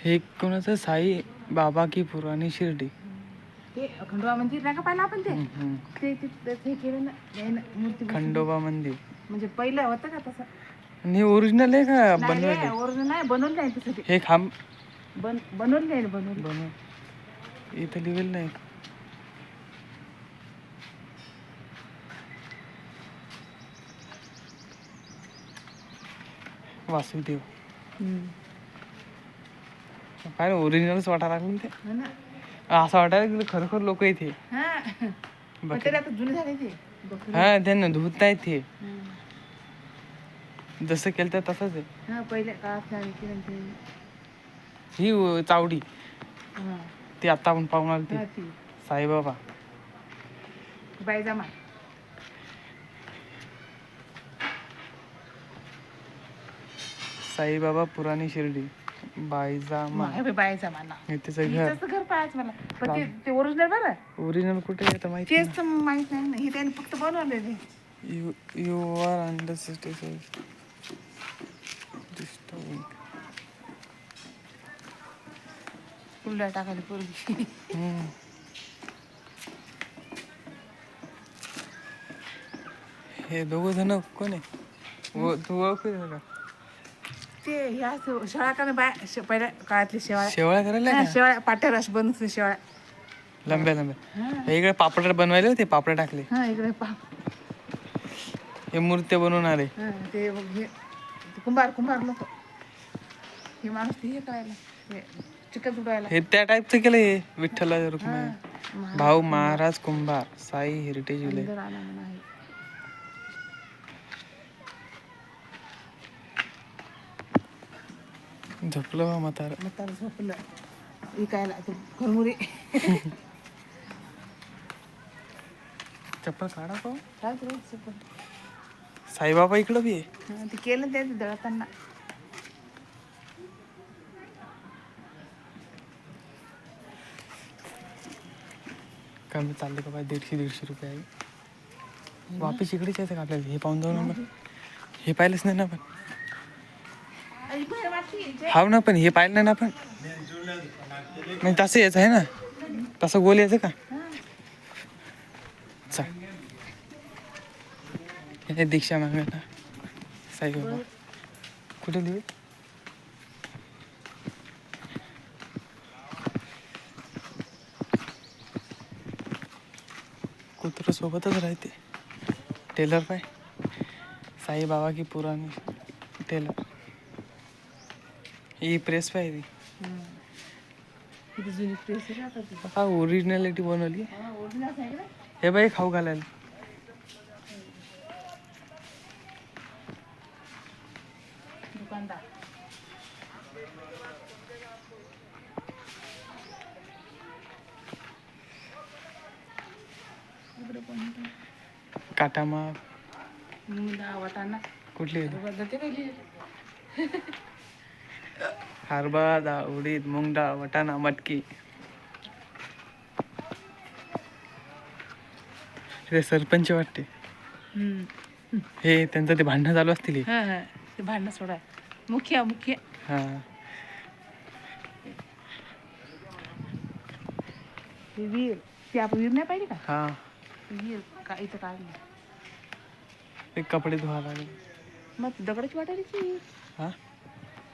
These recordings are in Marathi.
हे कोणाचं साई बाबा की पुराणी शिर्डी. ते खंडोबा मंदिर नाही का पाहिलं आपण ते हम्म. ते हे केलं ना यानं मूर्ती बसवली. खंडोबा मंदिर. म्हणजे पहिलं होतं का तसं? आणि हे ओरिजिनल आहे का नाही रे बनवले? ओरिजिनल नाही बनवलं नाही तसं ते हे खांब बनवलं नाही बनवलं. बनव इथं लिहिलेलं नाही. वासुदेव काय ओरिजिनलच वाटायला लागलं ते. हो ना. असं वाटायला की खरोखर लोक इथे. हा पण त्याला आता जुने झाले ते बकरी. हा त्यांना धुत नाही ते. हं. जसं केलं तर तसंच आहे. हा पहिल्या काळात आणि केलं ते. ही चावडी हा ती आता आपण पाहून आलो हा ती ती साईबाबा. बायजामा. साईबाबा पुराणी शिर्डी बायजामा. बायजामा ना हे त्याचं घर. हिचंच घर पाहायचं मला पण ते ओरिजिनल बरं ओरिजिनल कुठे येतं माहिती तेच तर माहित नाही ना हे त्याने फक्त बनवलेले. You are under system. कुंडा टाकायला पोरगी. हे दोघं जण कोण आहे? तू ओळखू का? ते ह्या शेळ्या का पहिल्या काळातली शेवाळ्या शेवाळ्या करायला हा, का? शेवाळ्या पाट्यावर अशी बनवते शेवाळ्या. लंब्या हे इकडे पापड बनवायले होते, पापड टाकले. हा इकडे हे मूर्त्या बनवून आले. हा ते बघ हे ते कुंभार लोक हे माणूस ते हे करायला हे चिकन तुडवायला. हे त्या टाईपचं केलं हे विठ्ठला रुक्मिणी. हा, भाऊ महाराज कुंभार साई हेरिटेज विलेज. अंदर आला म्हणा हे. झोपलं बा म्हातार. म्हातारं झोपलं विकायला ते खरमुरे. चप्पल काढा पाहू. काय करायचं पण साईबाबा इकडं बी आहे. हा, ते केलं ते दळताना. कमी चालले का बाय 150-150 रुपये आहे. वापिस इकडेच यायचं का आपल्याला? हे पाहून जाऊ ना. हे पाहिलंच नाही ना आपण. हाव ना पण हे पाहिलं नाही ना आपण. नाही तसं यायचं आहे ना, तसं गोल यायचं का? हे दीक्षा मागायला साईबाबा कुठे लिहू? कुत्र सोबतच राहते. टेलर पाय साईबाबा की पुराणी टेलर. ही प्रेस पाहिजे. हा ओरिजिनॅलिटी बनवली. हे बाई खाऊ घालायला. दुकानदार काटा माग वाटाणा कुठली ते पहिली हरभरा डाळ, उडीद, मूग डाळ, वाटाणा, मटकी. हे सरपंच वाटते. हे त्यांचं ते भांडणं चालू असतील. हा हा ते भांडणं सोडा मुख्य हा ते वीर ते आपण वीर नाही पाहिजे का? हा वीर का इथं काढलं ते कपडे धुवायला लागले. मग दगडाची वाटायची ती. हा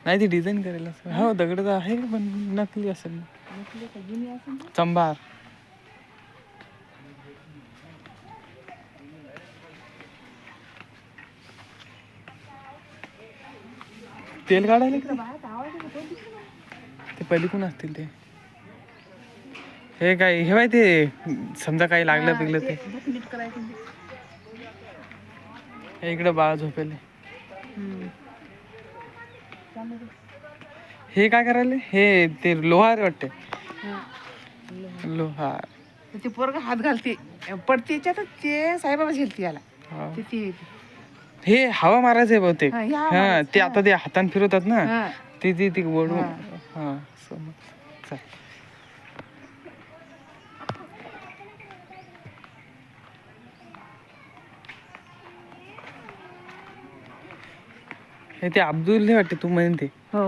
नाही ती डिझाईन करायला असं. हो दगड तर आहे पण नकली असेल. नकली का जुनी असेल ना? चंबार. तेल काढायला इकडं बाहेर आवाज येतो कोण दिसलं नाही. ते पलीकडून असतील ते. हे काय हे माहिती समजा काही लागलं पिकलं ते. बुक नीट करायचं ते. हे इकडं बाळ झोपेले. हे काय करायले? हे ते लोहार वाटते. लोहार. ते पोरग हात घालते पडते याच्यात ते साईबाबा झेलते याला. हा. ते हे हवा मारायचं आहे बहुतेक. हा, हे हवा हा मारायचं. ते आता ते हातान फिरवतात ना. हा. ती वडू. हा. हा समज. चल. हे ते अब्दुल हे वाटते तू म्हणते. हो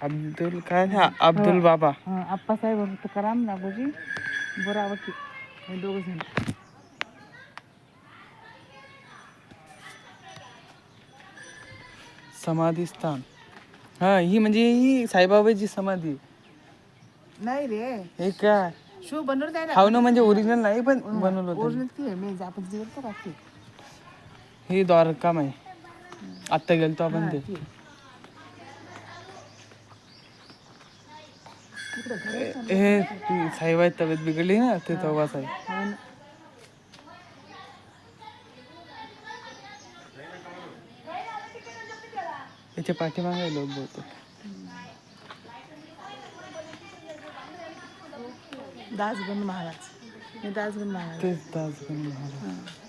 अब्दुल काय ना अब्दुल बाबा. आप्पासाहेब तुकाराम नागोजी बोरावटी हे दोघ जण. समाधी स्थान. हा ही म्हणजे ही साईबाबाची समाधी. नाही रे हे काय शो बनवलं आहे हाव ना, म्हणजे ओरिजिनल नाही पण बनवलं होतं. ओरिजिनल ती आहे मी आपण जी बोलतो का ती. ही द्वारका माई आत्ता गेलतो आपण ते. ती. इकडं घर आहे ना. हे ती साईबाई तब्येत बिघडली ना ते तेव्हाच आहे. हो ना. याच्या पाठीमागे लोक बोलतात. दासगण महाराज हे दासगण महाराज. तेच दासगण महाराज.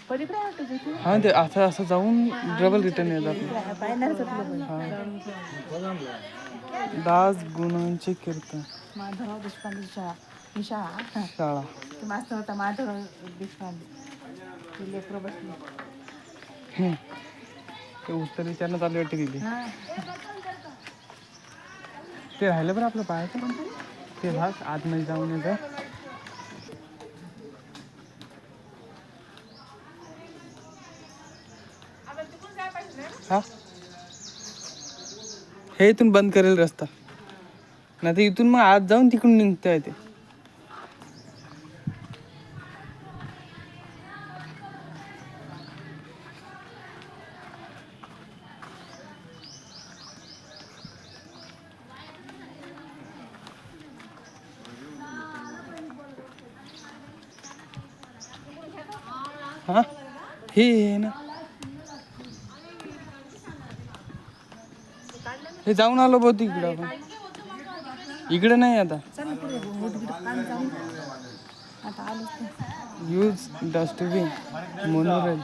पलीकडे वाटतं तिथे. हा ते असं असं जाऊन डबल रिटर्न येतात. पायनारच दास गुणांचे कीर्तन. माधवराव देशपांडे शाळा ही शाळा. शाळा. ते मास्तर होता माधवराव देशपांडे. ते लेकरं बसले. ते उत्तर विचारण्यात आली वाटते दिली. हा. ते राहिलं बरं आपलं पाहायचं. ते भाग आतमध्ये जाऊन येतं. हा हे इथून बंद करेल रस्ता, नाही तर इथून मग आत जाऊन तिकडून निघता येते. हा हे आहे ना, हे जाऊन आलो बहुतेक इकडं आपण. इकडे नाही आता. Use dustbin monorail.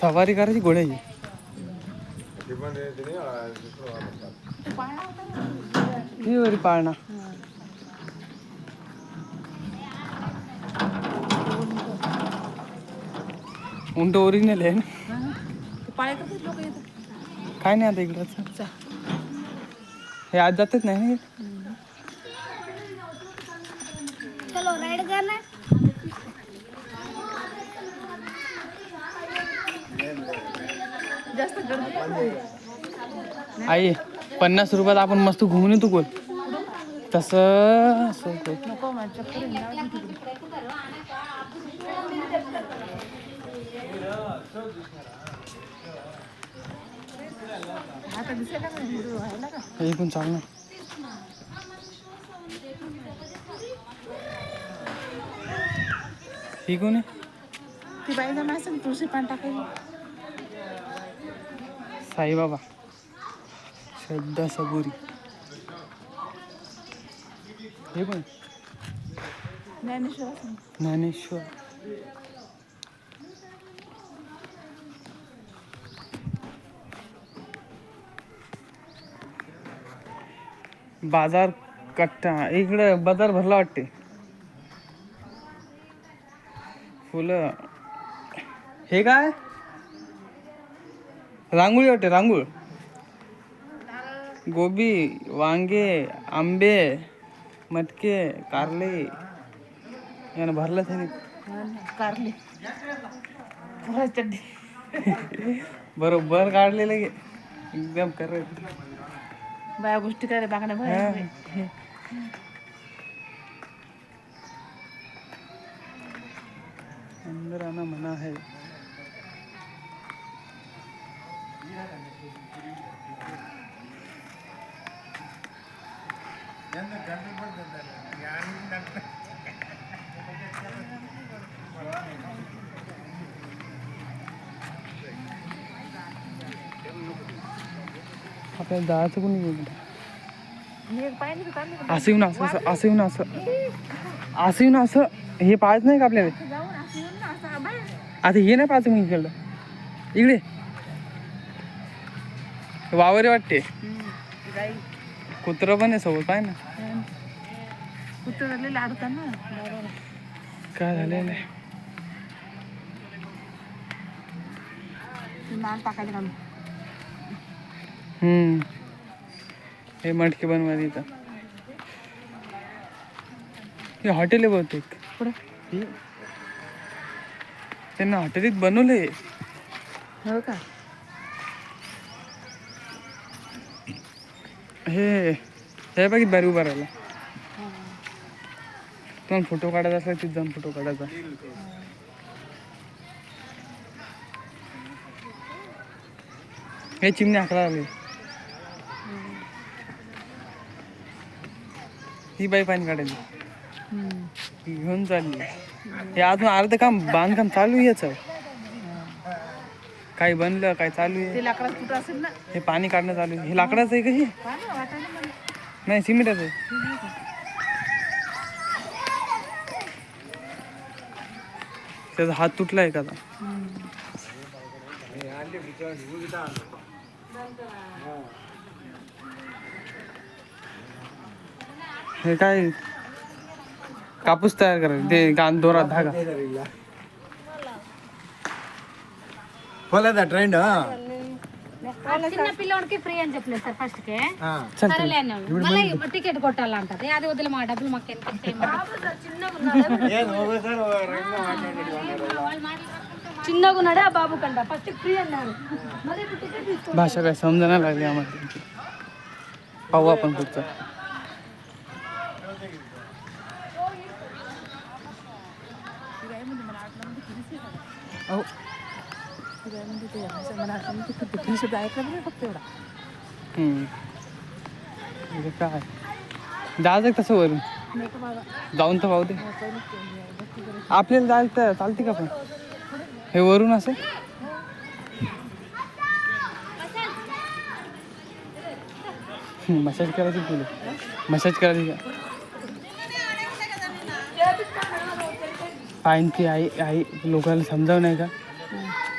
सवारी करायची घोड्याची. ही वरी पाळणा. उंट ओरिजिनल आहे ना. काय नाही आता इकडं. हे आज जातच नाही ना. चलो राइड करना. जास्त गर्दी आई 50 रुपयात आपण मस्त घुमून येतो कोण तसं. नको माझ्या आता दिसायला का हिरो व्हायला का. हे पण चाल ना. ही कोण आहे. ती बाई जमा असेल तुळशी पान टाकायला. साईबाबा श्रद्धा सबुरी. हे पण ज्ञानेश्वर असेल. ज्ञानेश्वर. बाजार कट्टा. इकडे बाजार भरला वाटते. फुलं. हे काय रांगोळी वाटते. रांगोळ. गोबी, वांगे, आंबे, मटके, कारले यानं भरलं आहे. कारली चड्डी बरोबर काढलेलं गे एकदम करेक्ट. बाया गोष्टी करायला बागण्या भर. अंदर आना मना है. आपल्याला जायचं कोणी गेलं. असं येऊन असं असं येऊन असं असं येऊन असं हे पाहायचं नाही का आपल्याला. आता हे नाही पाहायचं मग इकडलं. इकडे वावरे वाटते. कुत्रं पण आहे सोबत पाय ना. कुत्रे लाडतात ना. काय झालेलं आहे? माल टाकायला घालून. हे मटके बनवायला इथं. हे हॉटेल आहे बहुतेक. पुढे हे त्यांना हॉटेलीत बनवलंय. हो का? हे बघित बारी उभा राहिला. तुम्हाला फोटो काढायचा असला तिथे जाऊन फोटो काढायचा. हे चिमणी आकडा आले. ही बाई पाणी काढायची ही घेऊन चालली. हे अजून अर्ध काम बांधकाम चालू आहे याचं. काही बनलं काय चालू आहे. ते लाकडात कुठं असेल ना. हे पाणी काढणं चालू आहे. हे लाकडाचं आहे का हे? वाटायला मला. नाही सिमेंटाचं आहे. त्याचा हात तुटला आहे का आता? हे काय कापूस तयार करायचं ते दोरा धागा. ట్రైండ్ చిన్న పిల్లోడికి ఫ్రీ అని చెప్పలేదు సార్ ఫస్ట్ కి चल సరేలే అన్నాడు మళ్ళీ టికెట్ కొట్టాలంటది అది వదిలే మా డబ్బులు మాకు ఎంత చిన్నగా ఉన్నాడు ఆ బాబు కంట ఫస్ట్ ఫ్రీ అన్నారు మళ్ళీ ఇప్పుడు టికెట్ తీసుకో भाषा काय समजायला लागली आम्हाला त्यांची. पाहू आपण पुढचं. अहो मला फ्री ऐकलं नाही फक्त एवढा. म्हणजे काय जायचं तसं वरून जाऊन तर पाहू दे. आपल्याला जायला तर चालते का पण हे वरून असं. मसाज करायची तुला मसाज करायची का? पाहिजे आई आई लोकांना समजावं नाही का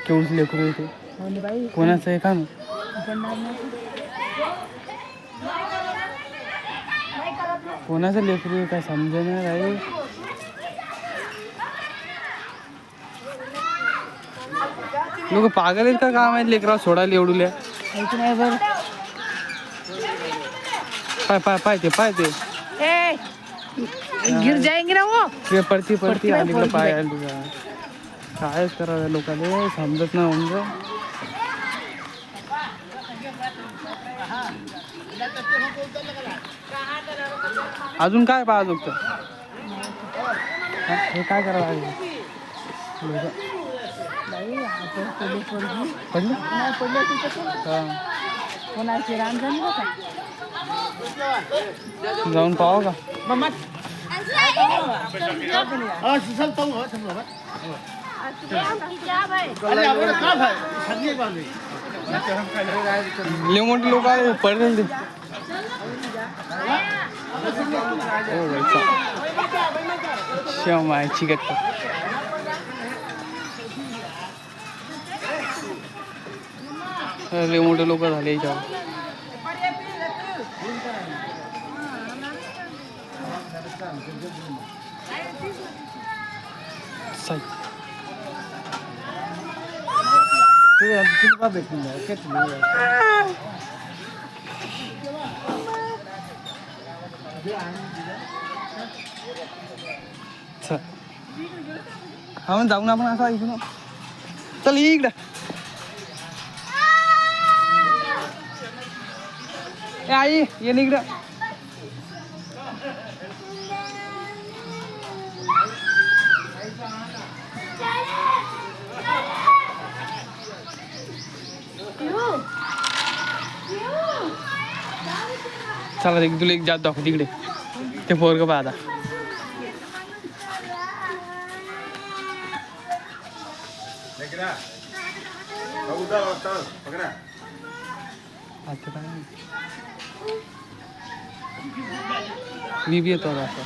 केवढंच लेकरू येते. बाई कोणाचं आहे का ना. कोणाचं लेकरू आहे काय समजेना राहील. लोक पागल आहेत का काय माहिती लेकराव सोडायला एवढुल्या. नाही बरं. पाय पाय पाय ते पाय ते ए गिर जाएंगे ना वो. ते पडती पडती बाई, अलीकडे पडती पाय बाई. आली का कायच करावं लोकांना समजत ना म्हणजे. अजून काय पाहिजे होतं. हे काय करावं लागेल. पडलं नाही पडलं तिथं हा. कोणाची रान झाली का? जाऊन पाहावं का. लय मोठे लोक आले पडले ते. शिव मायची गट्ट. लय मोठे लोक झाले याच्यावर. हा जाऊन आपण असं ऐकू. चल इकडं आई ये इकडं. चला तुला एक जात दाखव तिकडे ते पोरग पहा आता. मी बी येतो आता.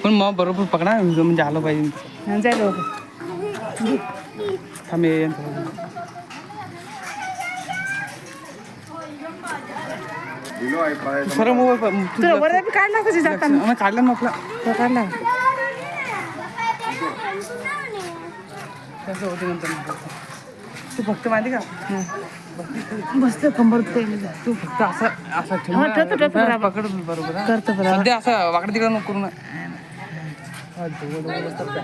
पण मग बरोबर पकडा म्हणजे आलं पाहिजे. जायलो थांबे सरळ मोबाईल तुला वर बी काढला कशी जाताना काढला ना आपला तो काढला कसं होते नंतर तू फक्त माहिती का मस्त कंबर दुखायली तू फक्त असं असं हा, ठेवतो, ठेवतो, बरोबर. पकड बरोबर हा. करतो बरोबर. सध्या असं वाकडं तिकडं नको करू ना हा, जवळ बसतात का?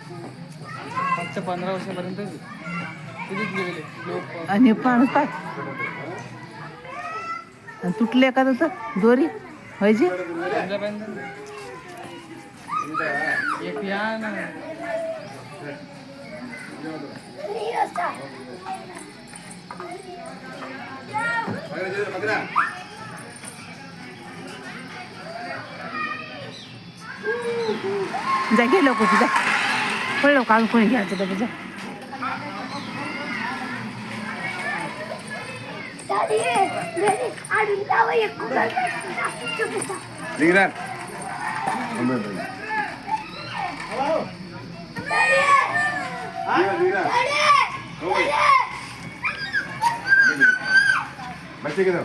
फक्त 15 वर्षापर्यंत किती गेले लोक आणि पाणी पाच आणि तुटले का तसं दोरी व्हायची एक या ना जा घे लवकर तुझा पडलो काढून कोणी घ्यायचं डबे जा बच्चे किधर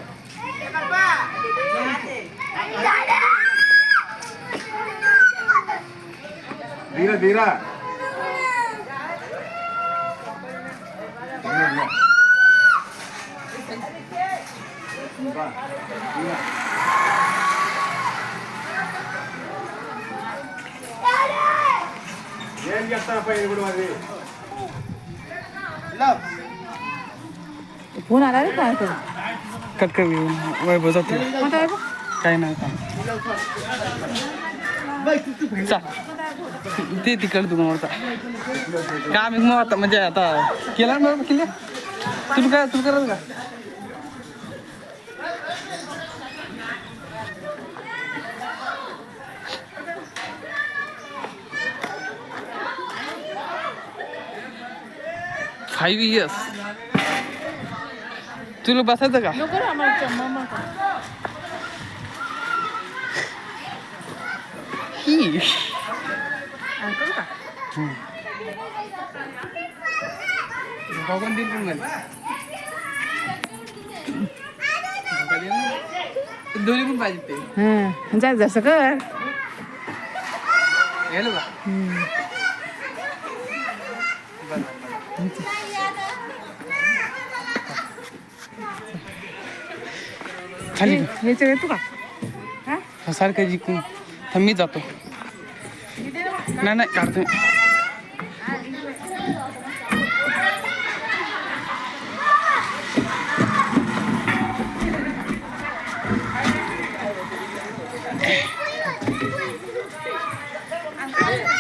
धीरे धीरे ఏం చేస్తారప్ప ఇది కూడా మరి फोन आला रे काय तो कट कर वैभव जाते कोणता आहे बा? काही नाही काम ते तिकडे दुकानावरचा काम एक मग आता म्हणजे आता केला ना केलं तुला कराल का फाईव्ह इयर्स तुला बसायचं का नको रे आम्हाला मम्मा ही करू का बघून दिल पण मला दोन्ही पण पाहिजे ते हं जा जसं कर गेलो का खाली याच्या येतो का हा सारखं जिंकून तर मी जातो नाही काढतो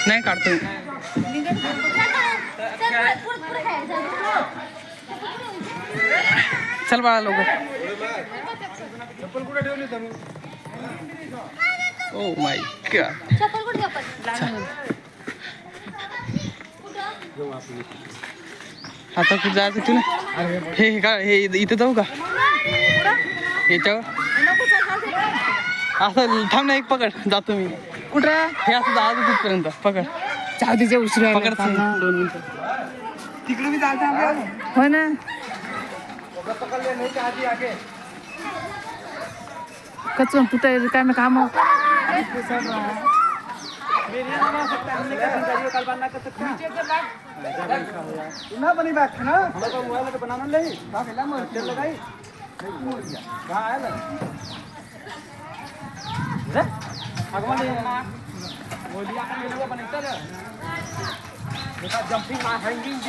नाही काढतो चल बाळा लवकर ओ माय गॉड आता कुठं जायचं तुला हे का हे इथं जाऊ का याच्यावर असं थांब ना एक पकड जातो मी कुठं हे असं जायचं तिथपर्यंत पकड जाऊ तिचे उशिरा पकड 2 मिनिटं तिकडे मी जायचं हो ना कचून कुठं काय काम जंपिंग हँगिंग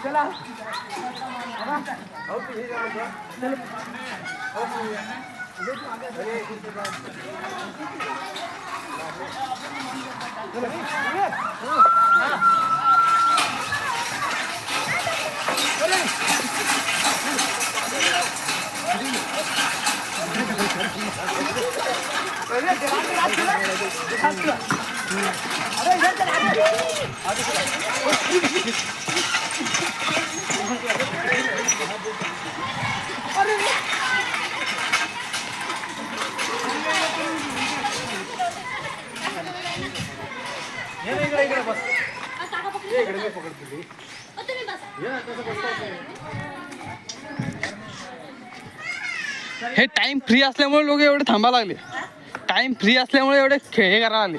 चला हे टाइम फ्री असल्यामुळे लोक एवढे थांबा लागले. टाइम फ्री असल्यामुळे एवढे हे करायला लागले.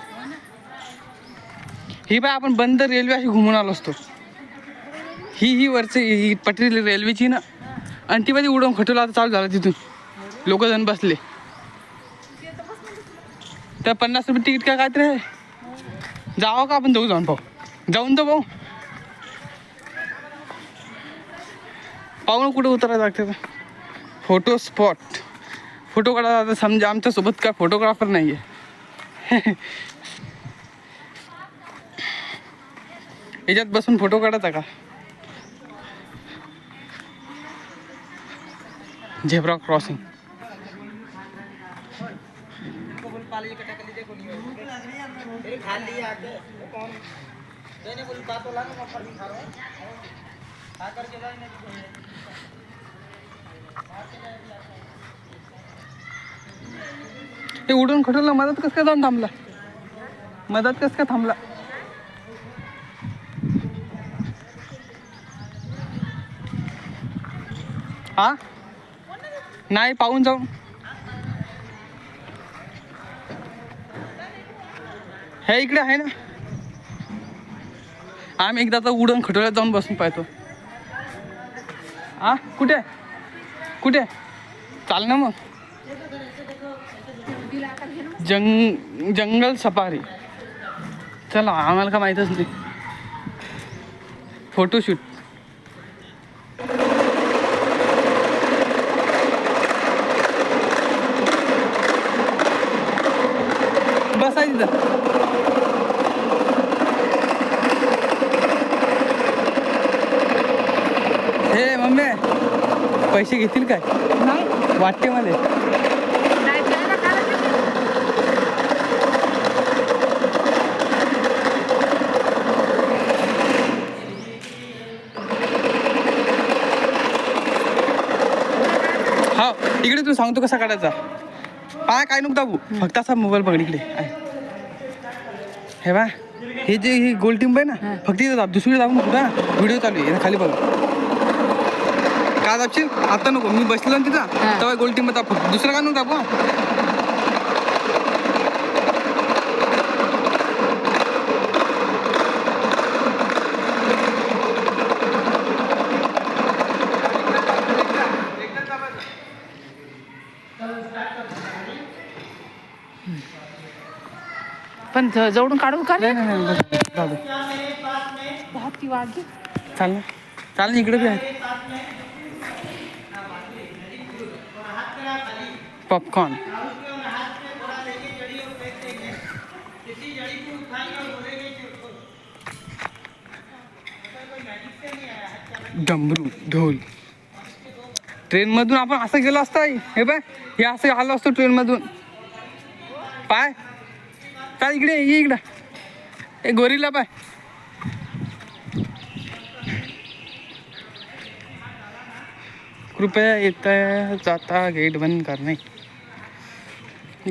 ही बाय आपण बंद रेल्वे अशी घुमून आलो असतो. ही वरची ही पटरी रेल्वेची ना, आणि ती मध्ये उडवून खटवला आता चालू झालं. तिथून लोक जण बसले. त्या 50 रुपये तिकीट काय काहीतरी आहे. जावं का आपण दोघं जाऊन पाहू. जाऊन तर पाहू ना कुठं उतरायला लागते. फोटो स्पॉट फोटो काढायला. आता समजा आमच्यासोबत काय फोटोग्राफर नाही आहे. याच्यात बसून फोटो काढायचा का. Zebra crossing. ते उडून खटवलं. मदत कसं काय जाऊन थांबला. मदत कसं काय थांबला. हा नाही पाहून जाऊ. हे इकडे आहे ना. आम्ही एकदा तर उडून खटोल्यात जाऊन बसून पाहतो. हा कुठे कुठे चाल ना मग. जंगल सफारी. चला आम्हाला का माहीतच नाही. फोटोशूट. बसायचं तिथं. हे मम्मी पैसे घेतील काय वाटते मला. हा इकडे तू सांगतो कसा काढायचा. काय नको दाबू. फक्त असा मोबाईल पकड. इकडे हे बा हे जे ही गोल टिंब आहे ना, फक्त इथं दाब. दुसरीकडे दाबू नको ना. व्हिडिओ चालू आहे खाली बघ. काय दाबशील आता नको. मी बसलो ना तिथं तेव्हा गोल टिंब दाब फक्त. दुसरं काय नको दाबू. पण जवळून काढू का. दादा ती वाघी चाल ना. चाल ना इकडे बी आहे. पॉपकॉर्न. डमरू ढोल. ट्रेनमधून आपण असं गेलो असता. हे बाय हे असं आलो असतो ट्रेनमधून. पाय काय इकडे ये. इकडं हे गोरीला पाय. कृपया येता जाता गेट बंद करणे.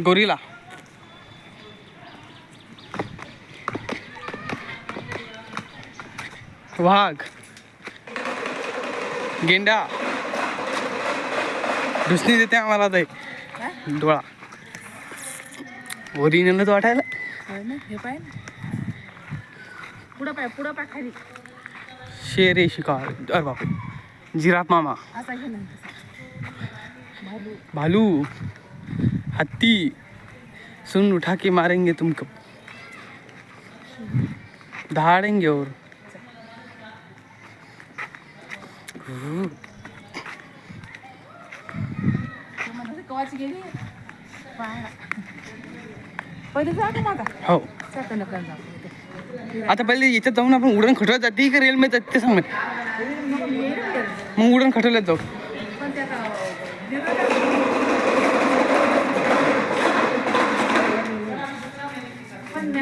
गोरीला. वाघ. गेंडा. ढुसणी देते आम्हाला ते डोळा. ओरिजिनलच वाटायला. हे पाय ना. पुढं पाय खाली. शेरे शिकार. अरे बापरे. जिराफ मामा. असा घे ना. भालू. हत्ती. सुन उठा के मारेंगे तुमको. दहाड़ेंगे और कवाची गेली पाहा. पहिले जा ना आता हो सेकंड जाऊ. आता पहिले याच्यात जाऊन आपण उडण खटवत जाते की रेलमध्ये जाते ते सांग मला. मग उडण खटवल्यात जाऊ. पण त्यात पण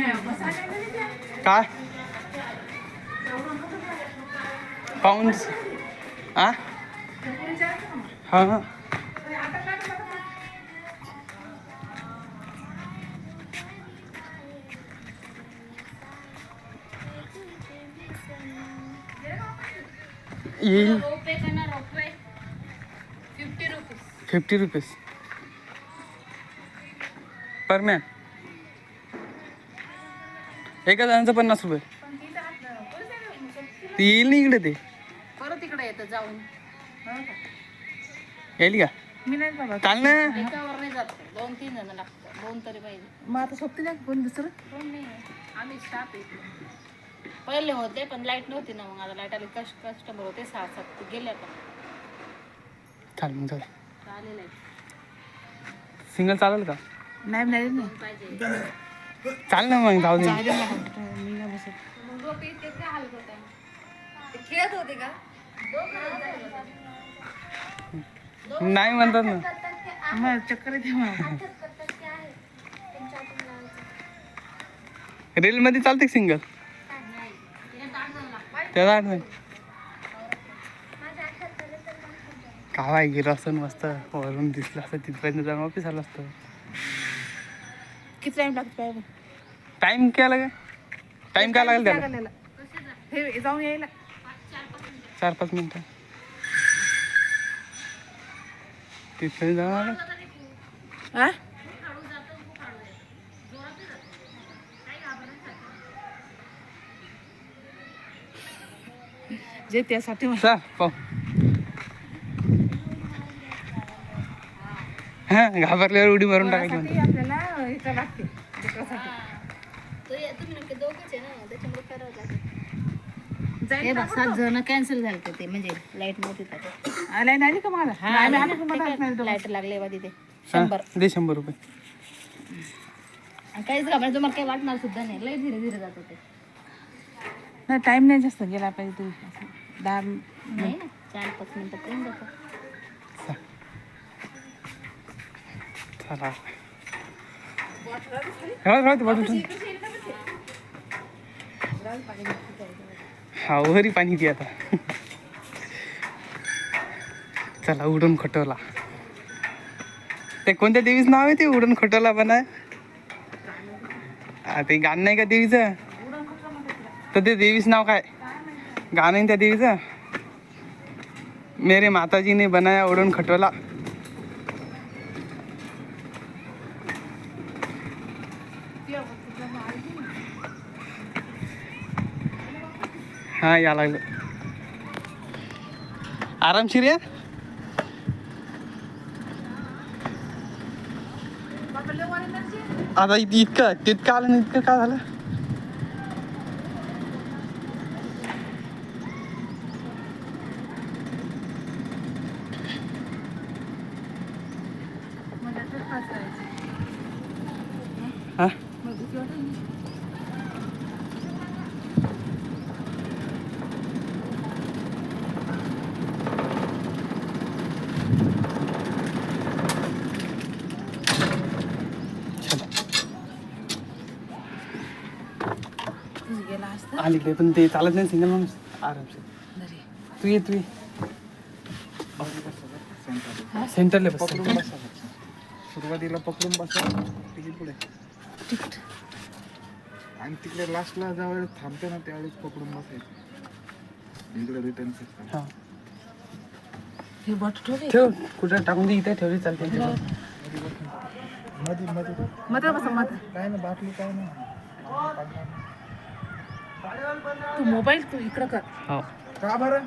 काय पाऊन हा हा येईल रोपवे का ना ropeway 50 rupees 50 rupees per man. एका जणांचं 50 रुपये. ते येईल नाही इकडे ते परत इकडे येतं जाऊन. येईल का मी नाही बाबा. चाल ना. एकावर नाही जात 2-3 जण लागतात 2 तरी पाहिजे. मग आता सोबती नाही कोण दुसरं. कोण नाही आम्ही स्टाफ आहे. पहिले होते पण लाईट नव्हती ना मग आता लाईट आली कस्टमर होते 6-7 गेले आता चाल मग चाल. आले लाईट सिंगल चालेल का नाही नाही नाही. पाहिजे. चाल ना मग जाऊ दे. मी नाही बसत. मग डोके इतके काय हाल करताय? ते खेळत होते का? नाही म्हणतात ना. मग चक्कर येते मला. रेलमध्ये चालते सिंगल त्याला नाही काय गेलं असतं मस्त वरून दिसलं असतं तिथपर्यंत जाऊन ऑफिस आलं असतं. किती टाइम लागतो काय टाइम काय लागेल टाइम काय लागेल त्याला हे जाऊन यायला 4-5 मिनिटं तिथपर्यंत जाऊन आलं. हा जे त्यासाठी चल पाहू. हा घाबरल्यावर उडी मारून टाकायची म्हणते. आपल्याला इथं लागते लेकरासाठी. तुम्ही नक्की दोघंच आहे ना त्याच्यामुळे करावं लागेल. जाईल हे ना बघ 7 जण कॅन्सल झाले ते म्हणजे लाईट नव्हती त्याच्यात. लाईन आली का मला आम्ही आलो का मला लाईट लागले बा तिथे हा, 100. दे 100 रुपये. आणि काहीच घाबरायचं तुम्हाला काही वाटणार सुद्धा नाही लई धीरे धीरे जात होते. नाही टाइम नाही जास्त गेला पाहिजे तू 10 नाही ना 4-5 मिनिटं येऊन जातो. चला राहते बाजू हा वरी पाणी ती आता. चला उडून खटवला. ते कोणत्या देवीचं नाव आहे ते उडून खटवला पण आहे. ते गाणं नाही का देवीचं तर ते देवीचं नाव काय गाणं आहे त्या देवीचं. मेरे माताजी ने बनाया उडून खटवला. हा या लागलं आरामशीर या. आता इतकं तितकं आलं ना इतकं काय झालं. हा गेला असता आली ते पण ते चालत नाही सिंगल माणूस आरामशीर. तू ये सेंटरला बस. सुरुवातीला पकडून बसा तिकीट पुढे आणि तिकडे लास्टला ज्यावेळेस थांबते ना त्यावेळेस पकडून बसायचं इकडे रिटर्न हा हे बट ठेवले ठेव कुठं टाकून दे इथे ठेवली चालते. मध्ये मध्ये मत बसा मत काय ना बाटली काय ना तू मोबाईल तू इकडं कर. हो का बरं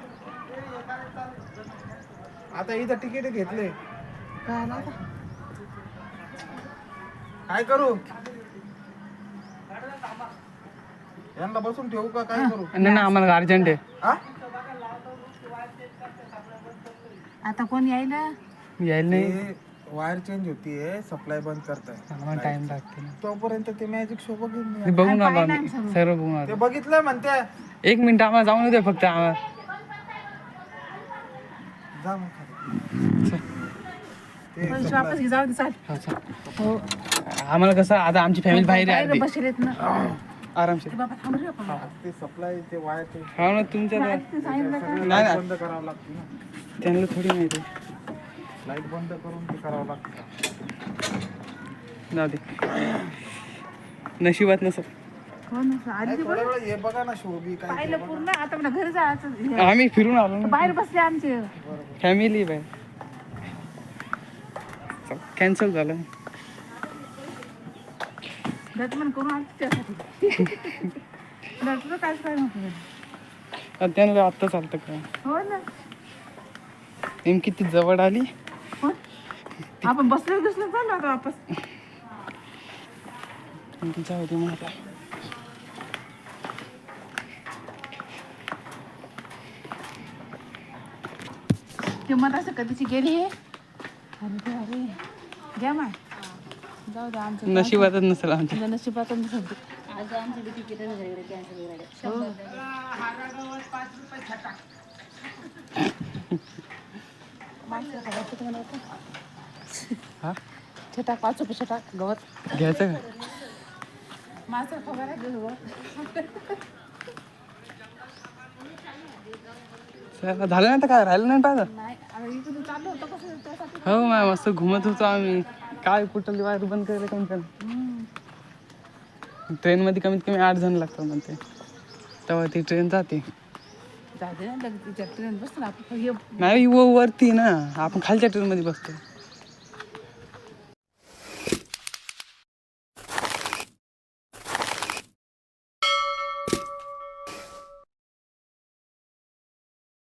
आता इथं तिकीट घेतले काय आला आता? काय करू यांना बसून ठेवू का काय करू नाही ना आम्हाला अर्जंट आहे. हा आता कोण यायला यायला नाही ते वायर चेंज होतीये, सप्लाय बंद करताय. आम्हाला टाइम लागते ना. तोपर्यंत ते मॅजिक शो बघून ते घ्या. बघून आलो पाहिलं आम्ही आम्ही सर्व बघून ते आलो. बघितलं म्हणते. 1 मिनिट आम्हाला जाऊन दे फक्त आम्हाला. जा मग खाली. ते पैसे supply- वापस घे, जाऊ दे चाल. हा, चल. हो आम्हाला कसं आता आमची फॅमिली बाहेर आहे बाहेर अर्धी. बसलेत ना आरामशीर. ते बाबा थांब रे बाबा. ते सप्लाय ते वायर ते हा ना तुमच्या नाही, ते सांगितलं का? नाही, लाईट नाही. बंद करावं लागते ना. त्यांना थोडी माहिती. लाईट बंद करून ते करावं लागतं. जाऊ दे. नशिबात नसत. हो ना आधी ते थोड्या बघ, वेळ हे बघा ना शो बी काय ते पाहिलं बघा. पूर्ण. आता मला घरी जायचं हे. आम्ही फिरून आलो ना. बाहेर बसले आमचे. फॅमिली बाहेर. कॅन्सल झालं. दत्तमन करून आलं त्यासाठी. दत्तचं काय काय नको. त्यांना आत्ता चालतं का हो ना नेमकी ती जवळ आली. हो. आपण बसलो चाललो आता वापस. तिच्या होती मग आता किंमत असं कधीची गेली आहे. अरे ते अरे घ्या मा जाऊ दे आमचं नशिबातच नसेल आमच्या. तुझ्या नशिबातच नसेल ते. आज आमची बी तिकीट झाली कॅन्सल झाली. 100 हा छटाक 5 रुपये छटाक गवत घ्यायचं का? माझं खबर आहे गवत. चला, झालं नाही तर काय राहिलं नाही पाहिजे. नाही अरे इकडे चालू होतं कसं त्यासाठी. हो मॅम मस्त घुमत होतो आम्ही. काय कुठली वायर बंद करायला कमी कमी. ट्रेनमध्ये कमीत कमी 8 जण लागतात म्हणते. तेव्हा ती ट्रेन जाते. जाऊ दे ना लगेच तिच्या ट्रेन बसतो ना आपण हे नाही वरती ना आपण खालच्या ट्रेनमध्ये बसतो.